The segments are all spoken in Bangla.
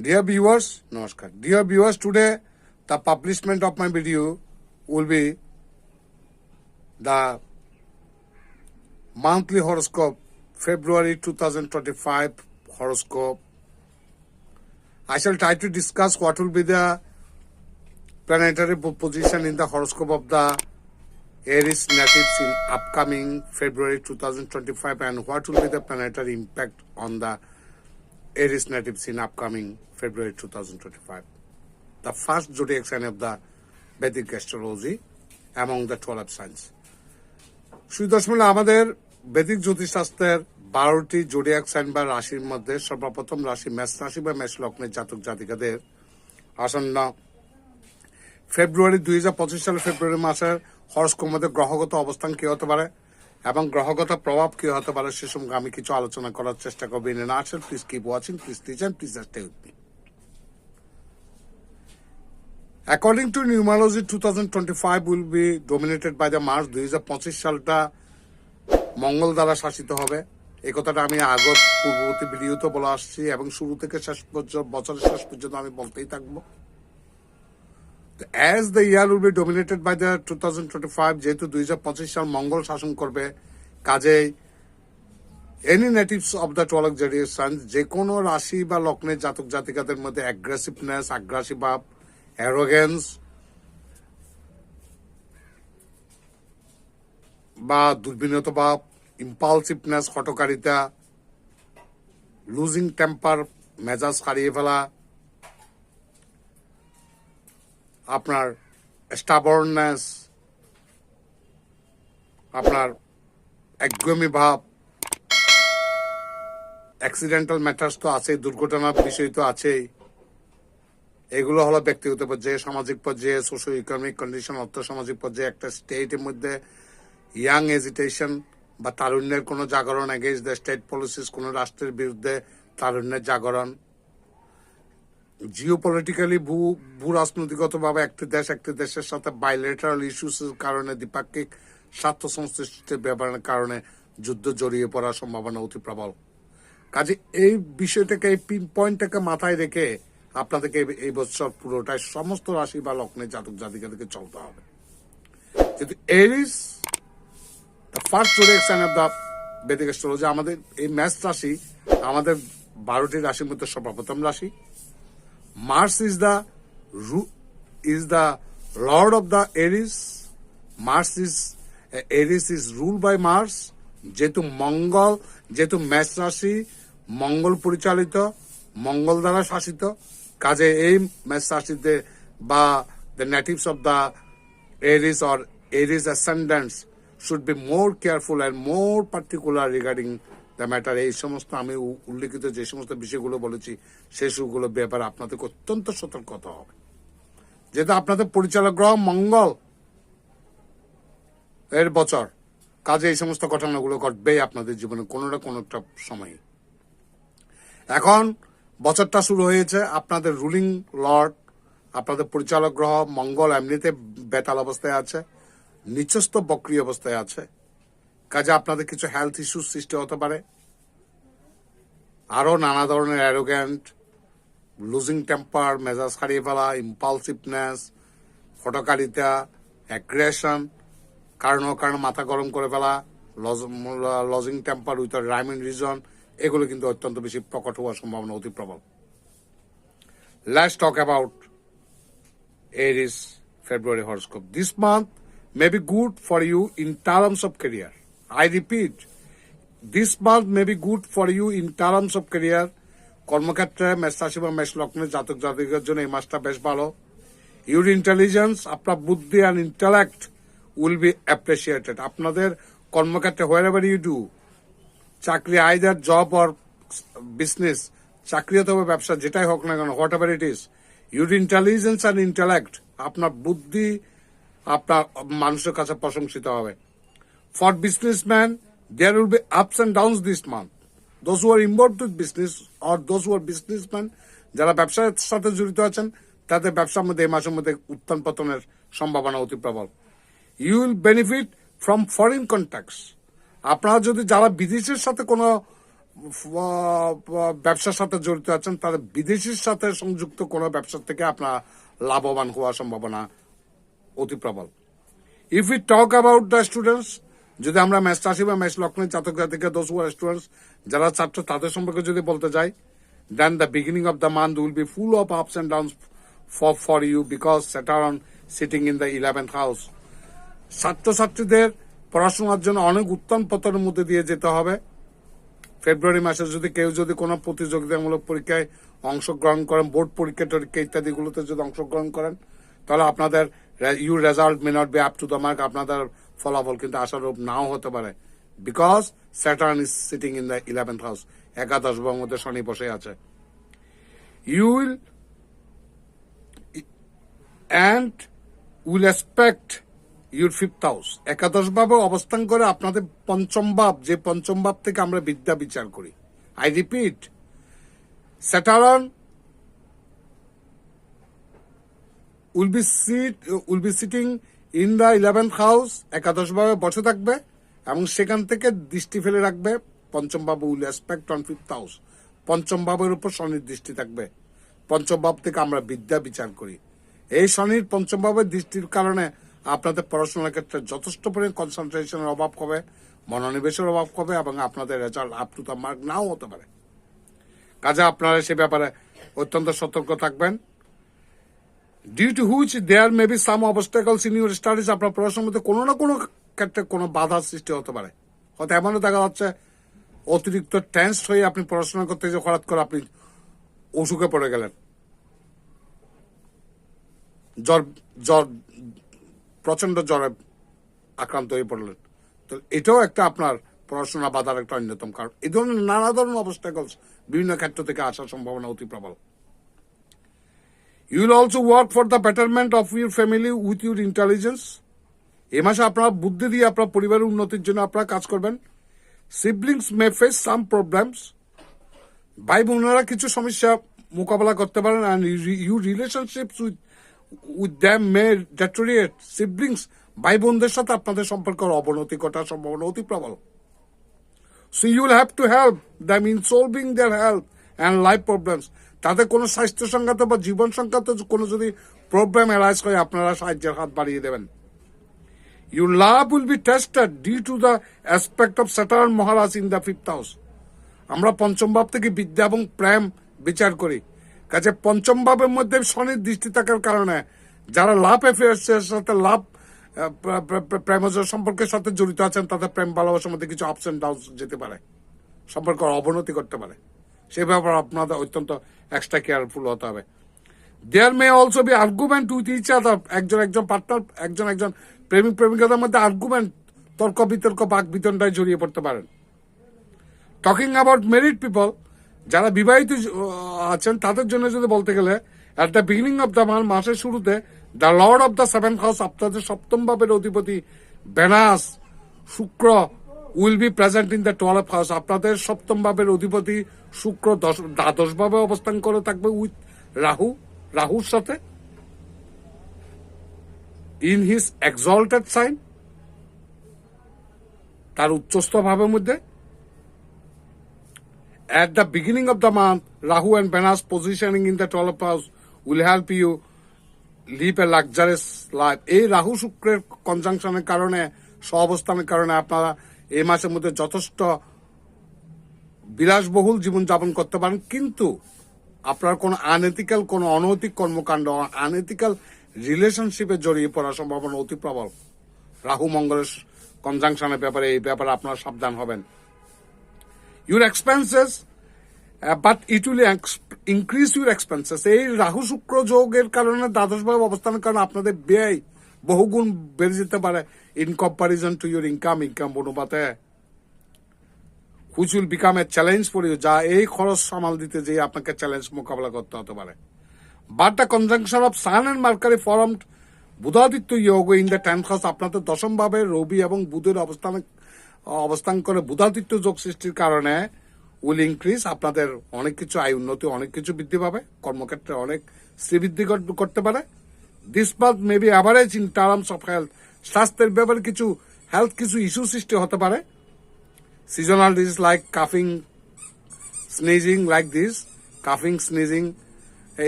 Dear viewers, Namaskar. Dear viewers, today the publishment of my video will be the monthly horoscope, February 2025 horoscope. I shall try to discuss what will be the planetary position in the horoscope of the Aries natives in upcoming February 2025 and what will be the planetary impact on the Aries natives in upcoming February 2025. The first zodiac sign of the Vedic astrology among the 12 signs. সুদর্শন আমাদের বেদিক জ্যোতিষশাস্ত্রের 12টি জোডিয়াক সাইন বা রাশির মধ্যে সর্বপ্রথম রাশি মেষ রাশি বা মেষ লগ্নের জাতক জাতিকাদের আসন্ন ফেব্রুয়ারি 2025 সালের ফেব্রুয়ারি মাসের হরস্কোপের মধ্যে গ্রহগত অবস্থান কি হতে পারে এবং গ্রহগত প্রভাব কি হতে পারে সে সম্পর্কে আমি কিছু আলোচনা করার চেষ্টা করব। In an arts, please keep watching, please listen, please stay with me. According to numerology, 2025 will be dominated by the Mars. 2025 সালটা মঙ্গল দ্বারা শাসিত হবে। এই কথাটা আমি আগত পূর্ববর্তী ভিডিওতে বলে আসছি এবং শুরু থেকে শেষ পর্যন্ত বছরের শেষ পর্যন্ত আমি বলতেই থাকবো। As the year will be dominated by the 2025, যেহেতু 2025 সাল মঙ্গল শাসন করবে, কাজেই any natives of the 12 zodiac signs যে কোনো রাশি বা লগ্নের জাতক জাতিকাদের মধ্যে অ্যাগ্রেসিভনেস, আগ্রাসী ভাব, অ্যারোগেন্স বা দুর্বিনীত ভাব, ইম্পালসিভনেস, হঠকারিতা, লুজিং টেম্পার, মেজাজ হারিয়ে ফেলা, আপনার স্টাবর্ননেস, আপনার একগুমি ভাব, অ্যাক্সিডেন্টাল ম্যাটার্স তো আছেই, দুর্ঘটনার বিষয় তো আছেই। এগুলো হলো ব্যক্তিগত পর্যায়ে, সামাজিক পর্যায়ে, সোশ্যাল ইকোনমিক কন্ডিশন, অর্থ সামাজিক পর্যায়ে একটা স্টেটের মধ্যে ইয়াং এজিটেশন বা তারুণ্যের কোনো জাগরণ, এগেইনস্ট দ্য স্টেট পলিসিস, কোনো রাষ্ট্রের বিরুদ্ধে তারুণ্যের জাগরণ। জিওপলিটিক্যালি ভূ রাজনৈতিকভাবে একটি দেশের সাথে বাইলেটারাল ইস্যুসের কারণে, দ্বিপাক্ষিক স্বার্থ সংশ্লিষ্ট ব্যাপারের কারণে যুদ্ধ জড়িয়ে পড়ার সম্ভাবনা অতি প্রবল। কাজে এই বিষয়টাকে, এই পিন পয়েন্টটাকে মাথায় রেখে আপনাদেরকে এই বছর পুরোটাই সমস্ত রাশি বা লগ্নের জাতক জাতিকাদেরকে চলতে হবে। কিন্তু Aries the first zodiac sign of the Vedic astrology, আমাদের এই মেষ রাশি আমাদের 12টি রাশির মধ্যে সর্বপ্রথম রাশি। Mars is the lord of the Aries. Aries is rule by Mars. যেহেতু মেষ রাশি মঙ্গল পরিচালিত, মঙ্গল দ্বারা শাসিত, কাজে এই মেষ রাশিতে বা the natives of the Aries or Aries ascendants should be more careful and more particular regarding the matter. এই সমস্ত আমি উল্লেখিত যে সমস্ত বিষয়গুলো বলেছি সেই সবগুলোর ব্যাপারে আপনাদের অত্যন্ত সতর্ক হতে হবে, যেহেতু আপনাদের পরিচালক গ্রহ মঙ্গল এর বছর, কাজে এই সমস্ত ঘটনাগুলো ঘটবেই আপনাদের জীবনে কোনো না কোনো একটা সময়। এখন বছরটা শুরু হয়েছে, আপনাদের রুলিং লর্ড, আপনাদের পরিচালক গ্রহ মঙ্গল এমনিতে বেতাল অবস্থায় আছে, নিচস্থ বক্রী অবস্থায় আছে, কাজে আপনাদের কিছু হেলথ ইস্যুস সৃষ্টি হতে পারে। আরো নানা ধরনের অ্যারোগ্যান্ট, লুজিং টেম্পার, মেজাজ হারিয়ে ফেলা, ইম্পালসিভনেস, হঠকারিতা, অ্যাগ্রেশন, কারণ মাথা গরম করে ফেলা, lodging temper with rhyming reason, এগুলো কিন্তু অত্যন্ত বেশি প্রকট হওয়ার সম্ভাবনা অতি প্রবল। Let's talk about Aries February horoscope. This month may be good for you in terms of career. I repeat, this month may be good for you in terms of career. কর্মক্ষেত্রে মেষ রাশি বা মেষ লগ্নের জাতক জাতিকার জন্য এই মাসটা বেশ ভালো। Your intelligence, আপনার বুদ্ধি and intellect will be appreciated. আপনাদের কর্মক্ষেত্রে wherever you do, চাকরি, আইদার জব অর বিজনেস, চাকরি অথবা ব্যবসা, যেটাই হোক না কেন, whatever it is, your intelligence and intellect, আপনার বুদ্ধি আপনার মানুষের কাছে প্রশংসিত হবে। For businessman, there will be ups and downs this month. Those who are involved with business or those who are businessman, যারা ব্যবসার সাথে জড়িত আছেন, তাদের ব্যবসার মধ্যে এই মাসের মধ্যে উত্থান পতনের সম্ভাবনা অতি প্রবল। You will benefit from foreign contacts. আপনারা যদি যারা বিদেশের সাথে কোনো ব্যবসার সাথে জড়িত আছেন, তারা বিদেশির সাথে সংযুক্ত কোনো ব্যবসা থেকে আপনার লাভবান হওয়ার সম্ভাবনা অতি প্রবল। If you talk about the students, যদি আমরা ম্যাচ রাশি বা ম্যাচ লগ্নের জাতক জাতিকা দোজ হু আর স্টুডেন্টস, যারা ছাত্র তাদের সম্পর্কে যদি বলতে যাই, then the beginning of the month will be full of ups and downs for you because Saturn sitting in the 11th house. ছাত্রছাত্রীদের পড়াশোনার জন্য অনেক উত্থান পতনের মধ্যে দিয়ে যেতে হবে। ফেব্রুয়ারি মাসে যদি কেউ যদি কোনো প্রতিযোগিতামূলক পরীক্ষায় অংশগ্রহণ করেন, বোর্ড পরীক্ষা টরীক্ষা ইত্যাদিগুলোতে যদি অংশগ্রহণ করেন, তাহলে আপনাদের your result may not be up to the mark, আপনাদের ফলাফল কিন্তু আশারূপ নাও হতে পারে। Because Saturn is sitting in the 11th house, একাদশ ভাবের মধ্যে শনি বসে আছে। You will and will expect your 5th house, একাদশ ভাবে অবস্থান করে আপনাদের পঞ্চম ভাব, যে পঞ্চম ভাব থেকে আমরা বিদ্যা বিচার করি। I repeat, Saturn will be sitting in the 11th house, একাদশ ভাবে বসে থাকবে এবং সেখান থেকে দৃষ্টি ফেলে রাখবে পঞ্চম ভাব। Will expect on 5th house, পঞ্চম ভাবের উপর শনির দৃষ্টি থাকবে। পঞ্চম ভাব থেকে আমরা বিদ্যা বিচার করি। এই শনির পঞ্চম ভাবের দৃষ্টির কারণে আপনাদের পড়াশোনার ক্ষেত্রে যথেষ্ট পরিমাণ কনসেন্ট্রেশনের অভাব হবে, মনোনিবেশের অভাব হবে এবং আপনাদের result up to the mark নাও হতে পারে। কাজে আপনারা সে ব্যাপারে অত্যন্ত সতর্ক থাকবেন। Due to which there may be some obstacles in your studies, আপনার পড়াশোনার মধ্যে কোনো না কোনো ক্ষেত্রে কোনো বাধার সৃষ্টি হতে পারে। হয়তো এমনও দেখা যাচ্ছে অতিরিক্ত টেন্সড হয়ে আপনি পড়াশোনা করতে যে হঠাৎ করে আপনি অসুখে পড়ে গেলেন, জ্বর প্রচন্ড জ্বরে আক্রান্ত হয়ে পড়লেন, তো এটাও একটা আপনার পড়াশোনা বাধার একটা অন্যতম কারণ। এই ধরনের নানা ধরনের অবস্টাকলস বিভিন্ন ক্ষেত্র থেকে আসার সম্ভাবনা অতি প্রবল। You will also work for the betterment of your family with your intelligence, এ মাসে আপনার বুদ্ধি দিয়ে আপনার পরিবারের উন্নতির জন্য আপনারা কাজ করবেন। সিবলিংস মে ফেস সাম প্রবলেমস, ভাই বোনেরা কিছু সমস্যা মোকাবেলা করতে পারেন। And your relationships with them May deteriorate, siblings ভাই বোনদের সাথে আপনাদের সম্পর্কের অবনতি ঘটার সম্ভাবনা অতি প্রবল। So you will have to help them in solving their health and life problems, তাদের কোনো স্বাস্থ্য সংক্রান্ত বা জীবন সংক্রান্ত কোনো যদি প্রবলেম অ্যারাইজ করে আপনারা সাহায্যের হাত বাড়িয়ে দেবেন। Your love will be tested due to the aspect of Saturn Maharaj in the 5th house. আমরা পঞ্চম ভাব থেকে বিদ্যা এবং প্রেম বিচার করি। কাজে পঞ্চম ভাবের মধ্যে শনির দৃষ্টি থাকার কারণে যারা লাভ অ্যাফেয়ার্সের সাথে লাভ প্রেম সম্পর্কের সাথে জড়িত আছেন, তাদের প্রেম ভালোবাসার মধ্যে কিছু আপস অ্যান্ড ডাউনস যেতে পারে, সম্পর্কের অবনতি করতে পারে। সেই ব্যাপারে আপনাদের অত্যন্ত এক্সট্রা কেয়ারফুল হতে হবে। There may also be argument with each other, একজন পার্টনার, একজন প্রেমিক প্রেমিকাদের মধ্যে আর্গুমেন্ট, তর্ক বিতর্ক, বাক বিতণ্ডায় জড়িয়ে পড়তে পারেন। টকিং অ্যাবাউট ম্যারিড পিপল, যারা বিবাহিত আছেন তাদের জন্য যদি বলতে গেলে, at the beginning of the month, মাসের শুরুতে the lord of the 7th house, আপনাদের সপ্তম ভাবের অধিপতি ভেনাস শুক্র will be present in the 12th house, আপনাদের সপ্তম ভাবের অধিপতি শুক্র দ্বাদশ ভাবে অবস্থান করে থাকবে উইথ রাহুর সাথে ইন হিজ এক্সল্টেড সাইন, তার উচ্চস্থ ভাবের মধ্যে। At the beginning of the month, Rahu and Venus positioning in the 12th house will help you live a luxurious life. এই রাহু শুক্রের কনজাংশনের কারণে, সহাবস্থানের কারণে আপনারা এই মাসের মধ্যে যথেষ্ট বিলাসবহুল জীবনযাপন করতে পারেন, কিন্তু আপনার কোনো আনএথিক্যাল, কোনো অনৈতিক কর্মকাণ্ড, আনএথিক্যাল রিলেশনশিপে জড়িয়ে পড়ার সম্ভাবনা অতি প্রবল। রাহু মঙ্গলের কনজাংশনের ব্যাপারে, এই ব্যাপারে আপনারা সাবধান হবেন। Your expenses, but it will increase your expenses. এই রাহু শুক্র যোগের কারণে, দ্বাদশ ভাবে অবস্থানের কারণে আপনাদের ব্যয় বহুগুণ বেড়ে যেতে পারে in comparison to your income অনুপাতে, which will become a challenge for you, যা এই খরচ সামাল দিতে যে আপনাকে চ্যালেঞ্জ মোকাবেলা করতে হতে পারে। But the conjunction of Sun and Mercury formed Budhaditya যোগ ইন দ্য 10th হাউস, আপনাদের দশম ভাবে রবি এবং বুধের অবস্থান করে বুধাদিত্য যোগ সৃষ্টির কারণে উইল ইনক্রিজ, আপনাদের অনেক কিছু আয় উন্নতি, অনেক কিছু বৃদ্ধি পাবে, কর্মক্ষেত্রে অনেক শ্রীবৃদ্ধি করতে পারে। This month may be average in terms of health, স্বাস্থ্যের ব্যাপারে কিছু ইস্যু সৃষ্টি হতে পারে। Seasonal disease like কাফিং, sneezing like this, কাফিং, sneezing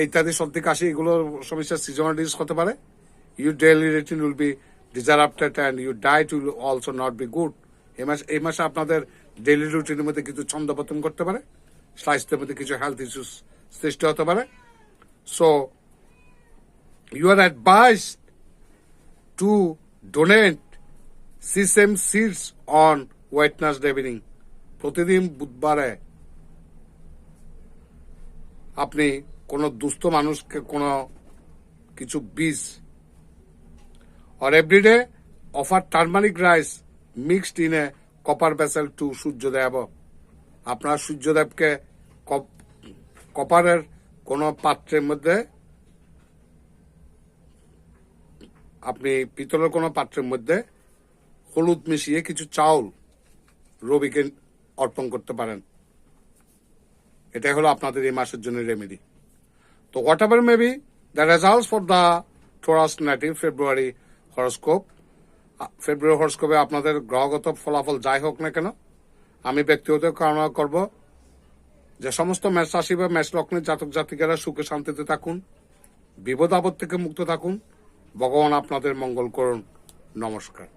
ইত্যাদি সর্দি কাশি এগুলোর সমস্যা সিজনাল ডিজিজ হতে পারে। Your daily routine will be ডিজারাপ্টেড and your diet will also not be good. এই মাসে আপনাদের ডেইলি রুটিনের মধ্যে কিছু ছন্দপতন করতে পারে, স্বাস্থ্যের মধ্যে কিছু হেলথ ইস্যুস সৃষ্টি হতে পারে। So you are advised to donate sesame seeds on Wednesday evening. প্রতিদিন বুধবারে আপনি কোনো দুস্থ মানুষকে কোনো কিছু বীজ, or every day offer turmeric rice mixed in a copper vessel to সূর্যদেব। আপনার সূর্যদেবকে কপারের কোনো পাত্রের মধ্যে, আপনি পিতলের কোনো পাত্রের মধ্যে হলুদ মিশিয়ে কিছু চাউল রবিকে অর্পণ করতে পারেন। এটাই হলো আপনাদের এই মাসের জন্য রেমেডি। তো whatever may be the results for the Taurus native February horoscope, ফেব্রুয়ারি হরস্কোপে আপনাদের গ্রহগত ফলাফল যাই হোক না কেন, আমি ব্যক্তিগত কামনা করব যে সমস্ত মেষ রাশি বা মেষ লগ্নের জাতক জাতিকারা সুখে শান্তিতে থাকুন, বিপদ আপদ থেকে মুক্ত থাকুন। ভগবান আপনাদের মঙ্গল করুন। নমস্কার।